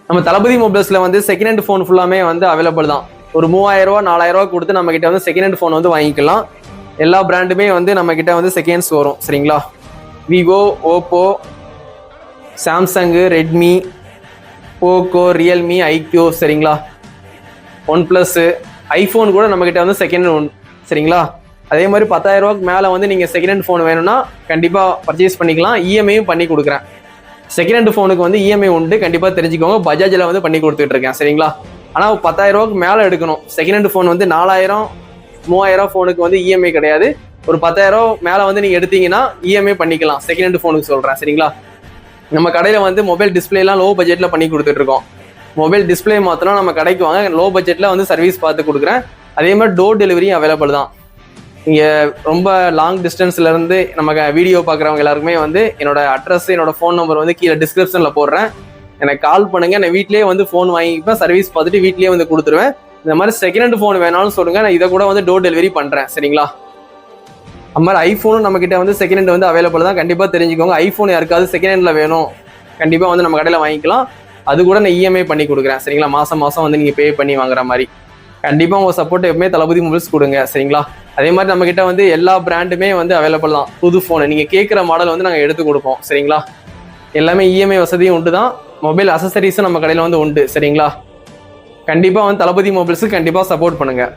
நம்ம தளபதி மொபைல்ஸ்ல வந்து second hand phone ஃபுல்லாமே வந்து அவைலபிள் தான். ஒரு 3000 ரூபா 4000 ரூபா கொடுத்து நம்ம கிட்ட வந்து செகண்ட் ஹேண்ட் ஃபோன் வந்து வாங்கிக்கலாம். எல்லா பிராண்டுமே வந்து நம்ம கிட்ட வந்து செகண்ட்ஸ் வரும் சரிங்களா. Vivo, Oppo, Samsung, Redmi, Poco, Realme, iQOO சரிங்களா. ஒன் பிளஸ், ஐஃபோன் கூட நம்ம கிட்ட வந்து செகண்ட் ஹேண்ட் சரிங்களா. அதே மாதிரி 10,000 ரூபாய்க்கு மேலே வந்து நீங்கள் செகண்ட் ஹேண்ட் ஃபோன் வேணும்னா கண்டிப்பாக பர்ச்சேஸ் பண்ணிக்கலாம். இஎம்ஐயும் பண்ணி கொடுக்குறேன். செகண்ட் ஹேண்ட் ஃபோனுக்கு வந்து இஎம்ஐ உண்டு, கண்டிப்பாக தெரிஞ்சுக்கோங்க. பஜாஜில் வந்து பண்ணி கொடுத்துட்டு இருக்கேன் சரிங்களா. ஆனால் 10,000 ரூபாய்க்கு மேலே எடுக்கணும். செகண்ட் ஹேண்ட் ஃபோன் வந்து 4000 3000 ஃபோனுக்கு வந்து இஎம்ஐ கிடையாது. ஒரு 10,000 மேலே வந்து நீங்கள் எடுத்தீங்கன்னா இஎம்ஐ பண்ணிக்கலாம். செகண்ட் ஹேண்ட் ஃபோனுக்கு சொல்கிறேன் சரிங்களா. நம்ம கடையில் வந்து மொபைல் டிஸ்பிளேலாம் லோ பட்ஜெட்டில் பண்ணி கொடுத்துட்ருக்கோம். மொபைல் டிஸ்பிளே மாத்திரம் நம்ம கடைக்கு வாங்க, லோ பட்ஜெட்டில் வந்து சர்வீஸ் பார்த்து கொடுக்குறேன். அதே மாதிரி டோர் டெலிவரியும் அவைலபிள் தான். நீங்கள் ரொம்ப லாங் டிஸ்டன்ஸ்லேருந்து நம்ம வீடியோ பார்க்குறவங்க எல்லாருக்குமே வந்து என்னோட அட்ரஸ், என்னோட ஃபோன் நம்பர் வந்து கீழே டிஸ்கிரிப்ஷனில் போடுறேன். எனக்கு கால் பண்ணுங்கள். நான் வீட்லேயே வந்து ஃபோன் வாங்கிப்பேன், சர்வீஸ் பார்த்துட்டு வீட்லேயே வந்து கொடுத்துருவேன். இந்த மாதிரி செகண்ட் ஹேண்ட் ஃபோன் வேணாலும் சொல்லுங்கள், நான் இதை கூட வந்து டோர் டெலிவரி பண்ணுறேன் சரிங்களா. அது மாதிரி ஐஃபோனும் நம்மக்கிட்ட வந்து செகண்ட் ஹேண்ட் வந்து அவைலபிள் தான். கண்டிப்பாக தெரிஞ்சுக்கோங்க. ஐஃபோன் யாருக்காவது செகண்ட் ஹேண்டில் வேணும் கண்டிப்பாக வந்து நம்ம கடையில் வாங்கிக்கலாம். அது கூட நான் இஎம்ஐ பண்ணி கொடுக்குறேன் சரிங்களா. மாதம் வந்து நீங்கள் பே பண்ணி வாங்குற மாதிரி. கண்டிப்பாக உங்கள் சப்போர்ட் எப்பவுமே தளபதி மொபைல்ஸ் கொடுங்க சரிங்களா. அதே மாதிரி நம்மக்கிட்ட வந்து எல்லா பிராண்டுமே வந்து அவைலபிள் தான். புது ஃபோனு நீங்கள் கேட்குற மாடல் வந்து நாங்கள் எடுத்து கொடுப்போம் சரிங்களா. எல்லாமே இஎம்ஐ வசதியும் உண்டு தான். மொபைல் அசசரிஸும் நம்ம கடையில் வந்து உண்டு சரிங்களா. கண்டிப்பாக வந்து தளபதி மொபைல்ஸுக்கு கண்டிப்பாக சப்போர்ட் பண்ணுங்கள்.